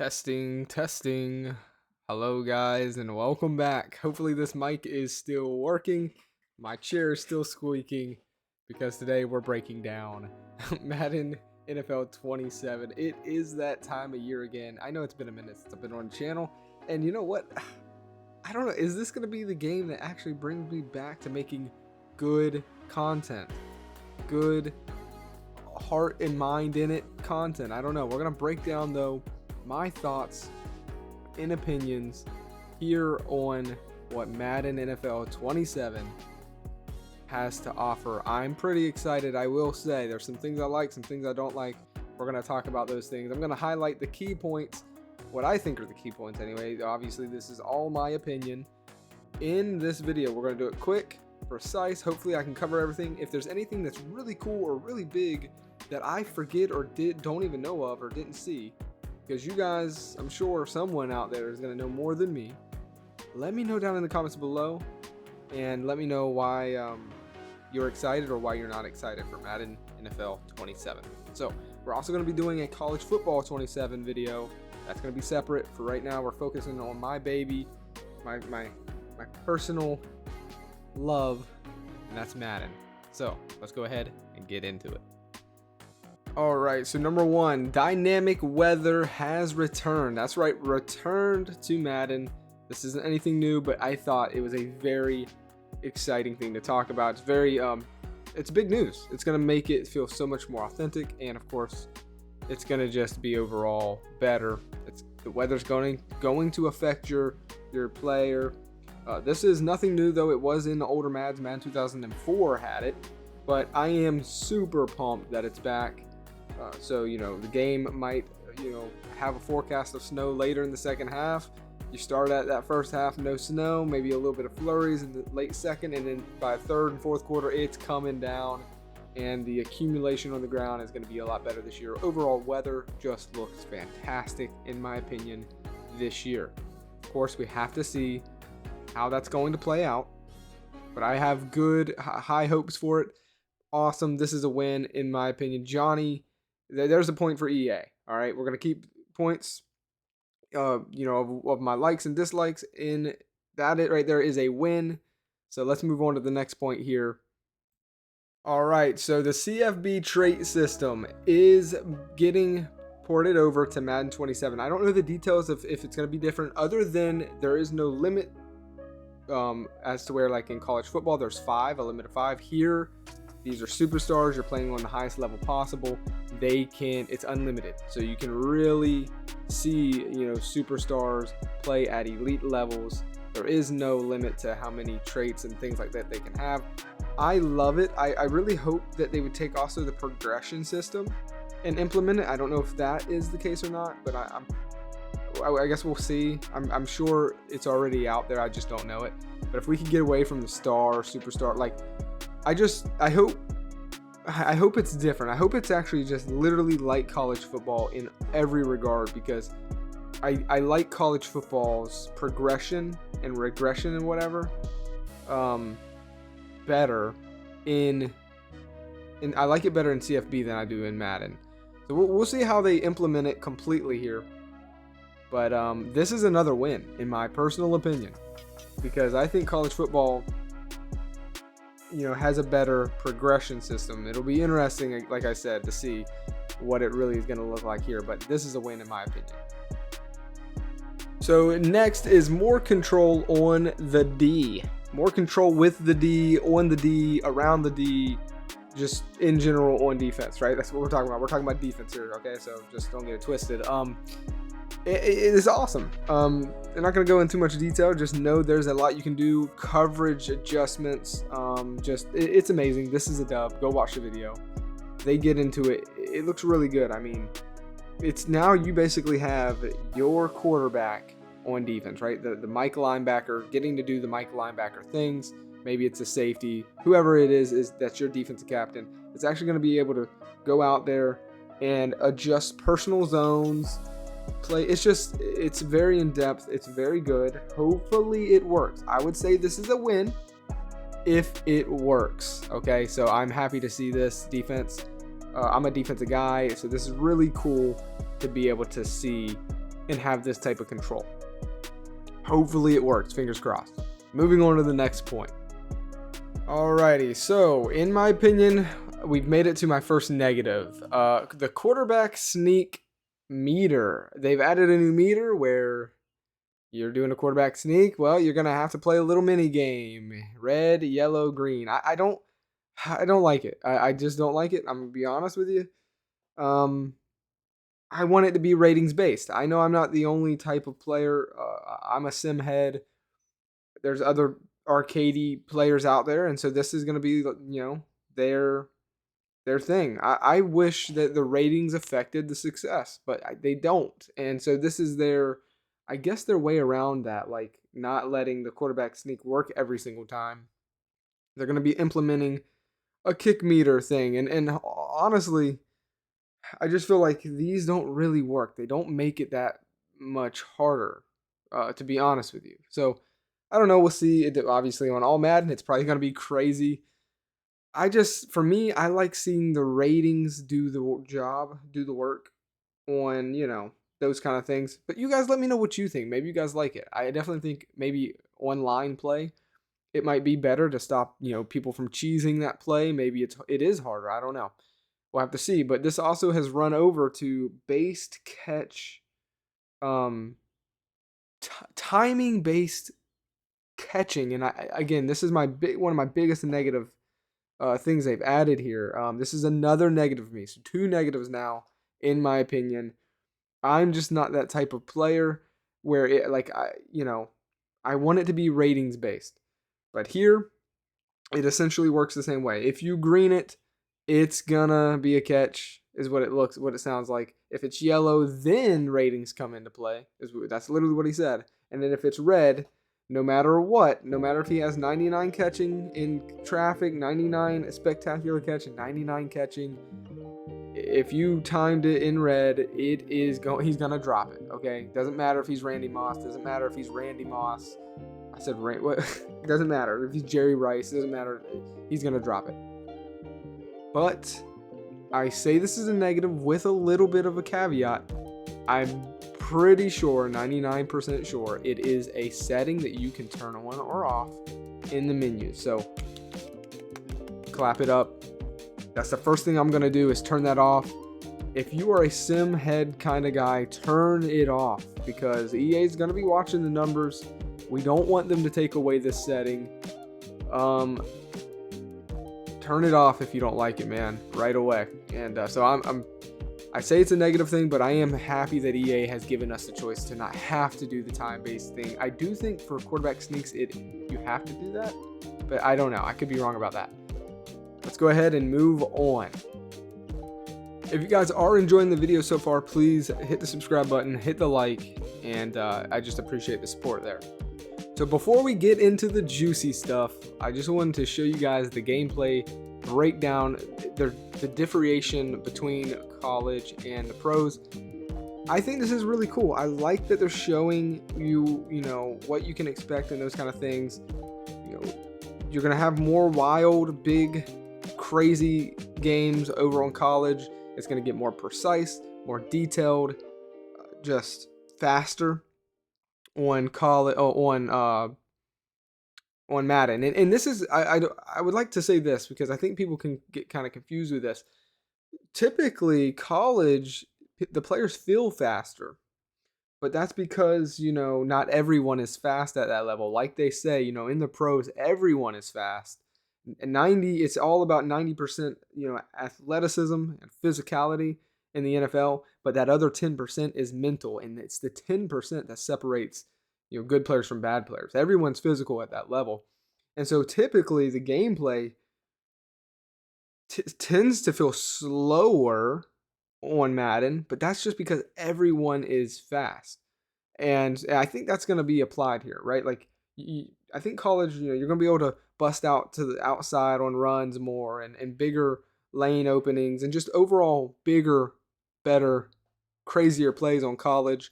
Testing, testing. Hello, guys, and welcome back. Hopefully, this mic is still working. My chair is still squeaking because today we're breaking down Madden NFL 27. It is that time of year again. I know it's been a minute since I've been on the channel, and you know what? I don't know. Is this going to be the game that actually brings me back to making good content? Good heart and mind in it content. I don't know. We're going to break down, though, my thoughts and opinions here on what Madden NFL 27 has to offer. I'm pretty excited, I will say. There's some things I like, some things I don't like. We're going to talk about those things. I'm going to highlight the key points, what I think are the key points anyway. Obviously, this is all my opinion. In this video, we're going to do it quick, precise. Hopefully, I can cover everything. If there's anything that's really cool or really big that I forget or don't even know of or didn't see, because you guys, I'm sure someone out there is going to know more than me, let me know down in the comments below, and let me know why you're excited or why you're not excited for Madden NFL 27. So we're also going to be doing a college football 27 video. That's going to be separate. For right now, we're focusing on my baby, my personal love, and that's Madden. So let's go ahead and get into it. Alright, so number one, dynamic weather has returned. That's right, returned to Madden. This isn't anything new, but I thought it was a very exciting thing to talk about. It's very, it's big news. It's going to make it feel so much more authentic, and of course, it's going to just be overall better. The weather's going to affect your player. This is nothing new, though. It was in the older Mads. Madden 2004 had it, but I am super pumped that it's back. So, the game might, have a forecast of snow later in the second half. You start at that first half, no snow, maybe a little bit of flurries in the late second, and then by third and fourth quarter, it's coming down, and the accumulation on the ground is going to be a lot better this year. Overall, weather just looks fantastic, in my opinion, this year. Of course, we have to see how that's going to play out, but I have good, high hopes for it. Awesome. This is a win, in my opinion. Johnny, there's a point for EA. All right, we're gonna keep points, of my likes and dislikes. In that, it right there is a win. So let's move on to the next point here. All right, so the CFB trait system is getting ported over to Madden 27. I don't know the details of if it's gonna be different, other than there is no limit. As to where, like in college football, there's a limit of 5. Here, these are superstars. You're playing on the highest level possible. It's unlimited. So you can really see, superstars play at elite levels. There is no limit to how many traits and things like that they can have. I love it. I really hope that they would take also the progression system and implement it. I don't know if that is the case or not, but I guess we'll see. I'm sure it's already out there. I just don't know it. But if we could get away from the superstar, like, I hope it's different. I hope it's actually just literally like college football in every regard, because I like college football's progression and regression and whatever better in I like it better in CFB than I do in Madden. So we'll see how they implement it completely here. But this is another win, in my personal opinion, because I think college football, has a better progression system. It'll be interesting, like I said, to see what it really is going to look like here. But this is a win, in my opinion. So next is more control on the D. More control with the D, on the D, around the D, just in general on defense, right? That's what we're talking about. We're talking about defense here, okay? So just don't get it twisted. It is awesome. I'm not going to go into too much detail. Just know there's a lot you can do. Coverage adjustments. It's amazing. This is a dub. Go watch the video. They get into it. It looks really good. I mean, it's now you basically have your quarterback on defense, right? The Mike linebacker getting to do the Mike linebacker things. Maybe it's a safety. Whoever it is that's your defensive captain. It's actually going to be able to go out there and adjust personal zones. It's very in-depth. It's very good. Hopefully it works. I would say this is a win if it works. Okay, so I'm happy to see this defense. I'm a defensive guy, so this is really cool to be able to see and have this type of control. Hopefully it works, fingers crossed. Moving on to the next point. Alrighty, so in my opinion, we've made it to my first negative. The quarterback sneak meter. They've added a new meter where you're doing a quarterback sneak. Well, you're gonna have to play a little mini game. Red, yellow, green. I don't like it. I just don't like it. I'm gonna be honest with you. I want it to be ratings based. I know I'm not the only type of player. I'm a sim head. There's other arcadey players out there, and so this is going to be, their thing. I wish that the ratings affected the success, but they don't, and so this is I guess their way around that, like not letting the quarterback sneak work every single time. They're going to be implementing a kick meter thing, and honestly, I just feel like these don't really work. They don't make it that much harder, to be honest with you. So I don't know. We'll see. Obviously, on all Madden, it's probably going to be crazy. For me, I like seeing the ratings do the job, do the work on, those kind of things. But you guys let me know what you think. Maybe you guys like it. I definitely think maybe online play, it might be better to stop, people from cheesing that play. Maybe it is harder. I don't know. We'll have to see. But this also has run over to based catch, timing based catching. And again, this is one of my biggest negative things they've added here. This is another negative for me. So 2 negatives now, in my opinion. I'm just not that type of player where I want it to be ratings based. But here, it essentially works the same way. If you green it, it's gonna be a catch, is what it sounds like. If it's yellow, then ratings come into play. That's literally what he said. And then if it's red, no matter what, no matter if he has 99 catching in traffic, 99 spectacular catch, and 99 catching, if you timed it in red, he's gonna drop it. Okay, doesn't matter if he's Randy Moss. Doesn't matter if he's Randy Moss. I said what? It doesn't matter if he's Jerry Rice. It doesn't matter. He's gonna drop it. But I say this is a negative with a little bit of a caveat. I'm pretty sure, 99% sure, it is a setting that you can turn on or off in the menu. So clap it up. That's the first thing I'm gonna do, is turn that off. If you are a sim head kind of guy, turn it off, because EA is gonna be watching the numbers. We don't want them to take away this setting. Turn it off if you don't like it, man, right away. And so I say it's a negative thing, but I am happy that EA has given us the choice to not have to do the time-based thing. I do think for quarterback sneaks, you have to do that, but I don't know. I could be wrong about that. Let's go ahead and move on. If you guys are enjoying the video so far, please hit the subscribe button, hit the like, and I just appreciate the support there. So before we get into the juicy stuff, I just wanted to show you guys the gameplay breakdown, the differentiation between college and the pros. I think this is really cool. I like that they're showing you, what you can expect and those kind of things. You're gonna have more wild, big, crazy games over on college. It's gonna get more precise, more detailed, just faster on college, on Madden. And this is, I would like to say this, because I think people can get kind of confused with this. Typically, college, the players feel faster, but that's because, not everyone is fast at that level. Like they say, in the pros, everyone is fast. And it's all about 90%, athleticism and physicality in the NFL, but that other 10% is mental, and it's the 10% that separates, good players from bad players. Everyone's physical at that level. And so typically the gameplay tends to feel slower on Madden, but that's just because everyone is fast. And I think that's going to be applied here, right? Like, I think college, you're going to be able to bust out to the outside on runs more, and bigger lane openings, and just overall bigger, better, crazier plays on college.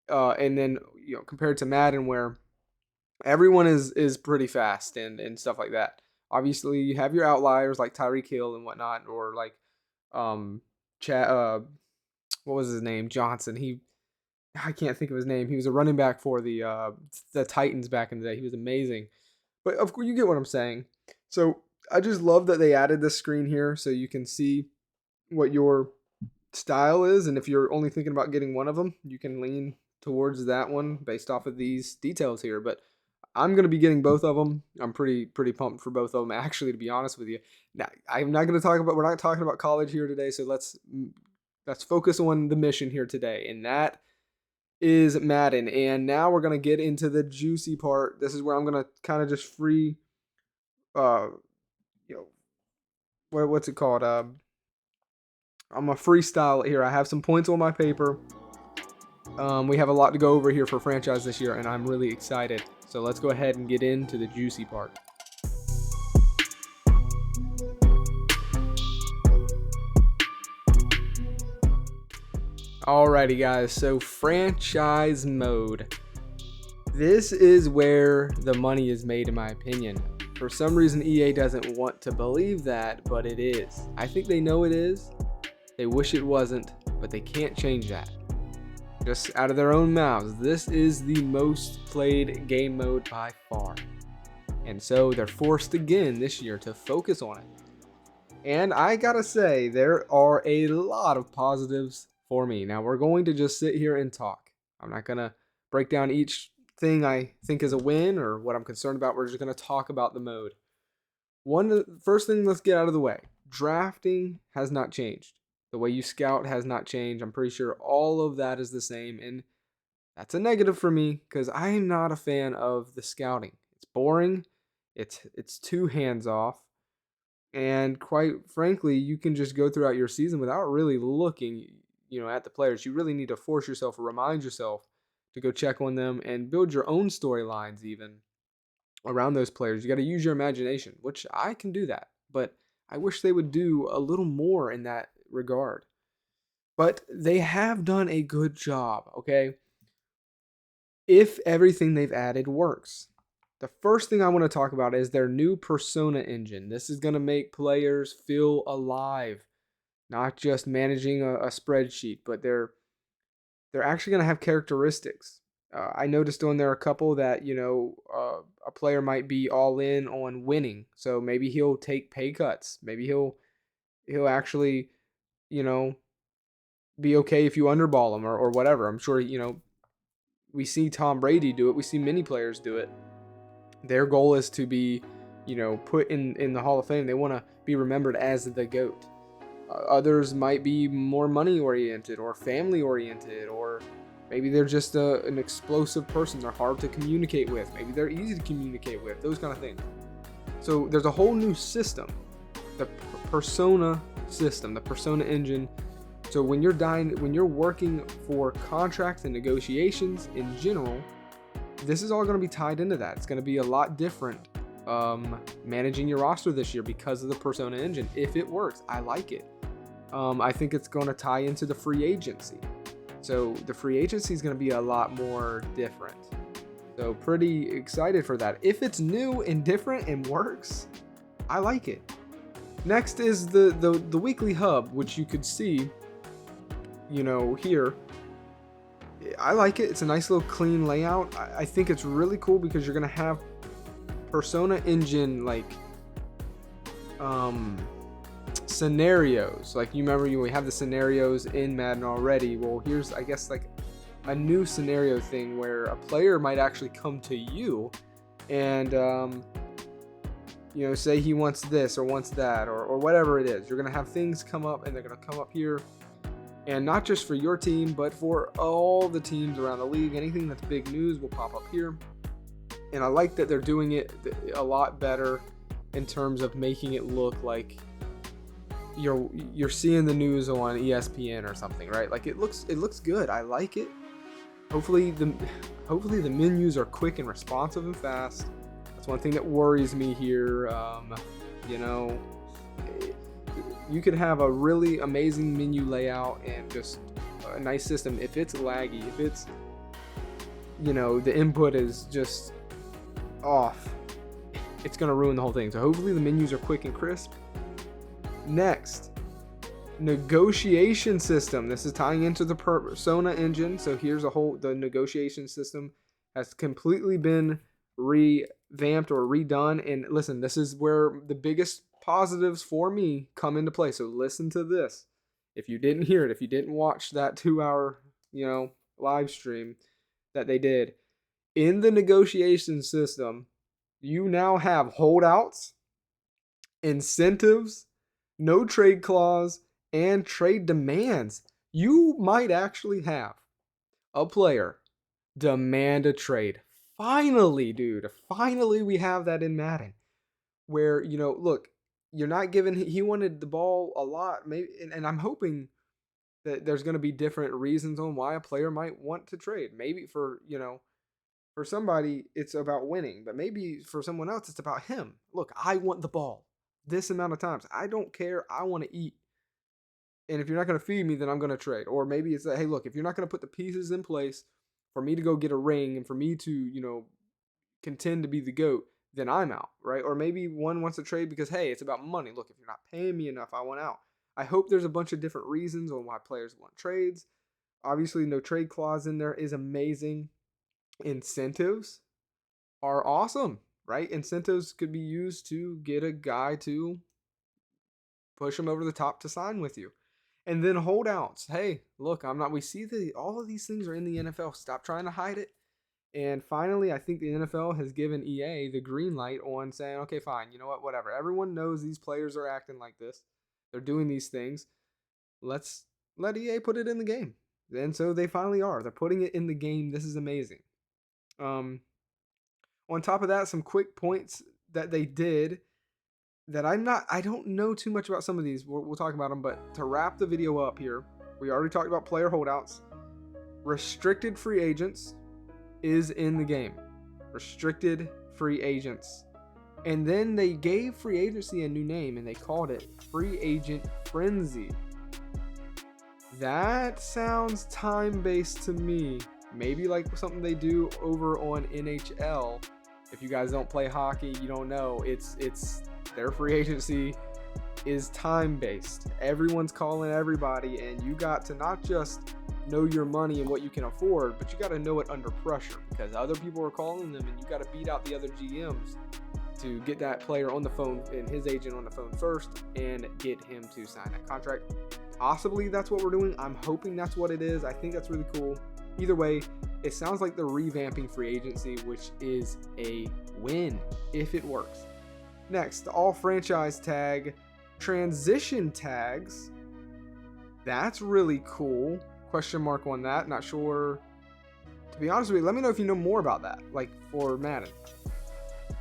And then, compared to Madden, where everyone is pretty fast and stuff like that. Obviously, you have your outliers like Tyreek Hill and whatnot, or like Chad, what was his name? Johnson. I can't think of his name. He was a running back for the Titans back in the day. He was amazing. But of course, you get what I'm saying. So I just love that they added this screen here so you can see what your style is, and if you're only thinking about getting one of them, you can lean towards that one based off of these details here. But I'm gonna be getting both of them. I'm pretty pumped for both of them. Actually, to be honest with you, now I'm not gonna talk about. We're not talking about college here today. So let's focus on the mission here today, and that is Madden. And now we're gonna get into the juicy part. This is where I'm gonna kind of just free, uh, you know, what's it called? I'm a freestyle it here. I have some points on my paper. We have a lot to go over here for franchise this year, and I'm really excited. So let's go ahead and get into the juicy part. Alrighty, guys. So franchise mode. This is where the money is made, in my opinion. For some reason, EA doesn't want to believe that, but it is. I think they know it is. They wish it wasn't, but they can't change that. Just out of their own mouths, this is the most played game mode by far. And so they're forced again this year to focus on it. And I gotta say, there are a lot of positives for me. Now we're going to just sit here and talk. I'm not gonna break down each thing I think is a win or what I'm concerned about. We're just gonna talk about the mode. First thing, let's get out of the way. Drafting has not changed. The way you scout has not changed. I'm pretty sure all of that is the same, and that's a negative for me because I am not a fan of the scouting. It's boring. It's too hands off, and quite frankly, you can just go throughout your season without really looking, at the players. You really need to force yourself or remind yourself to go check on them and build your own storylines even around those players. You got to use your imagination, which I can do that, but I wish they would do a little more in that regard. But they have done a good job, okay? If everything they've added works. The first thing I want to talk about is their new persona engine. This is going to make players feel alive, not just managing a spreadsheet, but they're actually going to have characteristics. I noticed on there a couple that, a player might be all in on winning. So maybe he'll take pay cuts. Maybe he'll actually, be okay if you underball him or whatever. I'm sure, we see Tom Brady do it. We see many players do it. Their goal is to be, put in the Hall of Fame. They want to be remembered as the GOAT. Others might be more money oriented or family oriented, or maybe they're just an explosive person. They're hard to communicate with. Maybe they're easy to communicate with. Those kind of things. So there's a whole new system, the persona system, the persona engine. So when you're working for contracts and negotiations in general, this is all going to be tied into that. It's going to be a lot different managing your roster this year because of the persona engine. If it works, I like it. I think it's going to tie into the free agency. So the free agency is going to be a lot more different. So pretty excited for that. If it's new and different and works, I like it. Next is the weekly hub, which you could see, here. I like it. It's a nice little clean layout. I think it's really cool because you're going to have persona engine scenarios. Like, you remember we have the scenarios in Madden already. Well, here's, I guess, a new scenario thing where a player might actually come to you and say he wants this or wants that or whatever it is. You're going to have things come up, and they're going to come up here. And not just for your team, but for all the teams around the league. Anything that's big news will pop up here. And I like that they're doing it a lot better in terms of making it look like you're seeing the news on ESPN or something, right? Like, it looks good. I like it. Hopefully the menus are quick and responsive and fast. That's one thing that worries me here. You could have a really amazing menu layout and just a nice system. If it's laggy, if it's, the input is just off, it's going to ruin the whole thing. So hopefully the menus are quick and crisp. Next, negotiation system. This is tying into the Persona engine. So here's the negotiation system has completely been revamped or redone. And listen, this is where the biggest positives for me come into play. So listen to this. If you didn't hear it, if you didn't watch that 2 hour, live stream that they did in the negotiation system, you now have holdouts, incentives, no trade clause, and trade demands. You might actually have a player demand a trade. Finally, dude. Finally, we have that in Madden. Where, look, you're not giving. He wanted the ball a lot. Maybe, and I'm hoping that there's going to be different reasons on why a player might want to trade. Maybe for somebody, it's about winning. But maybe for someone else, it's about him. Look, I want the ball this amount of times. I don't care. I want to eat. And if you're not going to feed me, then I'm going to trade. Or maybe it's that, hey, look, if you're not going to put the pieces in place for me to go get a ring and for me to, contend to be the GOAT, then I'm out, right? Or maybe one wants to trade because, hey, it's about money. Look, if you're not paying me enough, I want out. I hope there's a bunch of different reasons on why players want trades. Obviously, no trade clause in there is amazing. Incentives are awesome, right? Incentives could be used to get a guy to push him over the top to sign with you. And then holdouts. Hey, look, we see all of these things are in the NFL. Stop trying to hide it. And finally, I think the NFL has given EA the green light on saying, okay, fine, you know what, whatever. Everyone knows these players are acting like this. They're doing these things. Let's let EA put it in the game. And so they finally are. They're putting it in the game. This is amazing. On top of that, some quick points that they did that I don't know too much about some of these. We'll talk about them. But to wrap the video up here, we already talked about player holdouts. Restricted free agents is in the game. Restricted free agents. And then they gave free agency a new name and they called it Free Agent Frenzy. That sounds time-based to me. Maybe like something they do over on NHL. If you guys don't play hockey, you don't know. It's their free agency is time-based. Everyone's calling everybody, and you got to not just know your money and what you can afford, but you got to know it under pressure because other people are calling them, and you got to beat out the other GMs to get that player on the phone and his agent on the phone first and get him to sign that contract. Possibly that's what we're doing. I'm hoping that's what it is. I think that's really cool. Either way, it sounds like they're revamping free agency, which is a win if it works. Next, the all franchise tag, transition tags. That's really cool. Question mark on that. Not sure. To be honest with you, let me know if you know more about that, like for Madden.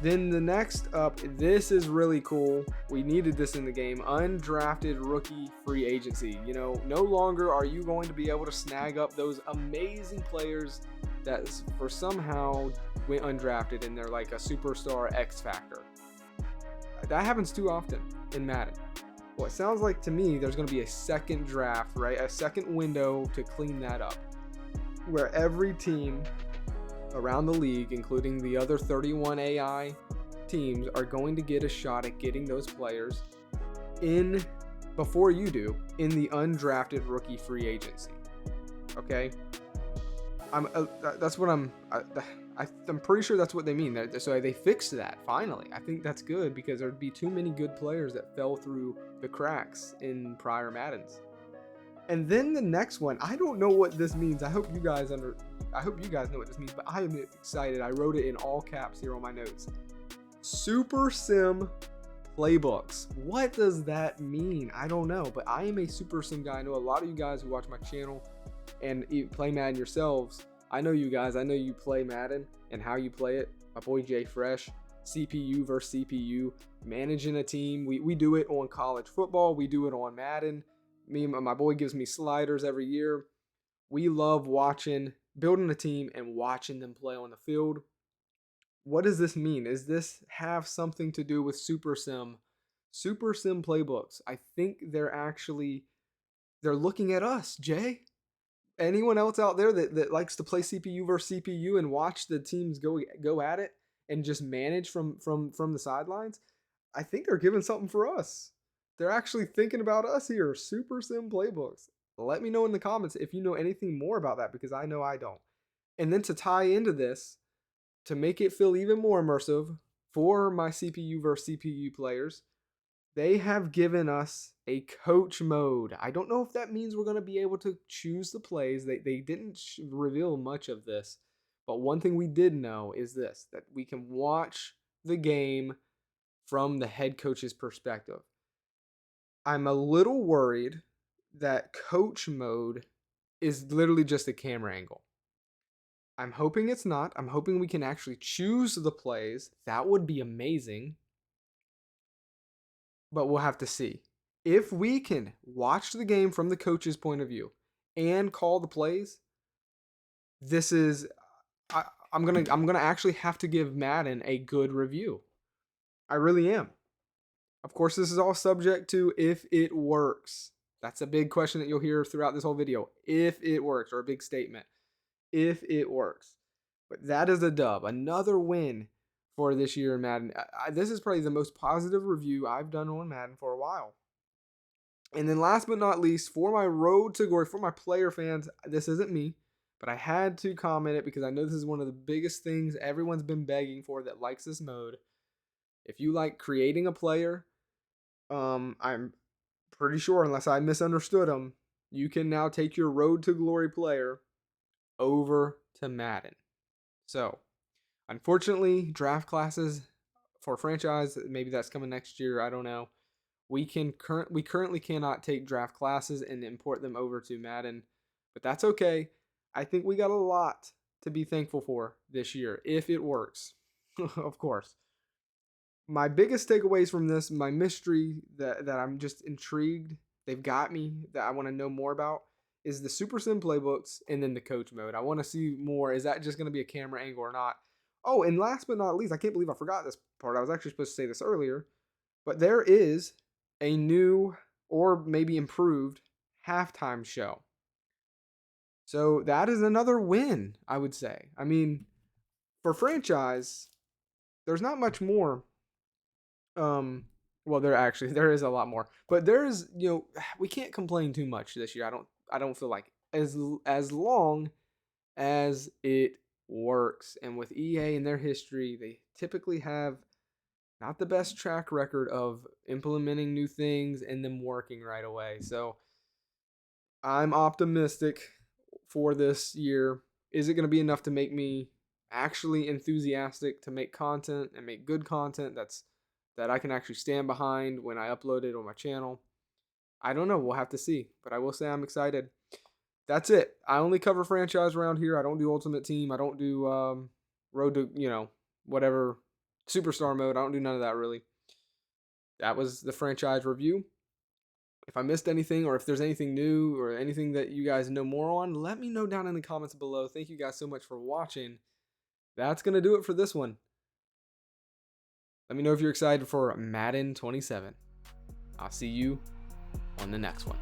Then the next up, this is really cool. We needed this in the game. Undrafted rookie free agency. No longer are you going to be able to snag up those amazing players that for somehow went undrafted and they're like a superstar X factor. That happens too often in Madden. Well, it sounds like to me there's going to be a second draft, right? A second window to clean that up, where every team around the league, including the other 31 AI teams, are going to get a shot at getting those players in before you do in the undrafted rookie free agency. Okay, I'm pretty sure that's what they mean. So they fixed that finally. I think that's good because there'd be too many good players that fell through the cracks in prior Maddens. And then the next one, I don't know what this means. I hope you guys know what this means, but I am excited. I wrote it in all caps here on my notes. Super Sim playbooks. What does that mean? I don't know, but I am a Super Sim guy. I know a lot of you guys who watch my channel and play Madden yourselves. I know you guys. I know you play Madden and how you play it. My boy Jay Fresh, CPU versus CPU, managing a team. We do it on college football. We do it on Madden. My boy gives me sliders every year. We love building a team and watching them play on the field. What does this mean? Does this have something to do with Super Sim? Super Sim playbooks. I think they're looking at us, Jay. Anyone else out there that likes to play CPU versus CPU and watch the teams go at it and just manage from the sidelines? I think they're giving something for us they're actually thinking about us here. Super Sim Playbooks. Let me know in the comments if you know anything more about that, because I know I don't. And then to tie into this, to make it feel even more immersive for my CPU versus CPU players, they have given us a coach mode. I don't know if that means we're going to be able to choose the plays. They didn't reveal much of this. But one thing we did know is this, that we can watch the game from the head coach's perspective. I'm a little worried that coach mode is literally just a camera angle. I'm hoping it's not. I'm hoping we can actually choose the plays. That would be amazing. But we'll have to see. If we can watch the game from the coach's point of view and call the plays, this is I'm gonna actually have to give Madden a good review. I really am. Of course, this is all subject to if it works. That's a big question that you'll hear throughout this whole video. If it works, or a big statement. If it works. But that is a dub. Another win for this year in Madden. This is probably the most positive review I've done on Madden for a while. And then last but not least, for my road to glory, for my player fans, this isn't me, but I had to comment it because I know this is one of the biggest things everyone's been begging for that likes this mode. If you like creating a player, I'm pretty sure, unless I misunderstood them, you can now take your road to glory player over to Madden. So, unfortunately, draft classes for franchise, maybe that's coming next year, I don't know. We currently cannot take draft classes and import them over to Madden, but that's okay. I think we got a lot to be thankful for this year if it works. Of course. My biggest takeaways from this, my mystery that I'm just intrigued, they've got me, that I want to know more about, is the Super Sim playbooks and then the coach mode. I want to see more. Is that just going to be a camera angle or not? Oh, and last but not least, I can't believe I forgot this part. I was actually supposed to say this earlier, but there is a new or maybe improved halftime show. So that is another win, I would say. I mean, for franchise, there's not much more. Well, there is a lot more, but there's, we can't complain too much this year. I don't feel like, as long as it works. And with EA and their history, they typically have not the best track record of implementing new things and them working right away. So I'm optimistic for this year. Is it going to be enough to make me actually enthusiastic to make content and make good content that I can actually stand behind when I upload it on my channel? I don't know. We'll have to see. But I will say I'm excited. That's it. I only cover franchise around here. I don't do Ultimate Team. I don't do Road to, whatever, Superstar mode. I don't do none of that really. That was the franchise review. If I missed anything, or if there's anything new or anything that you guys know more on, let me know down in the comments below. Thank you guys so much for watching. That's going to do it for this one. Let me know if you're excited for Madden 27. I'll see you on the next one.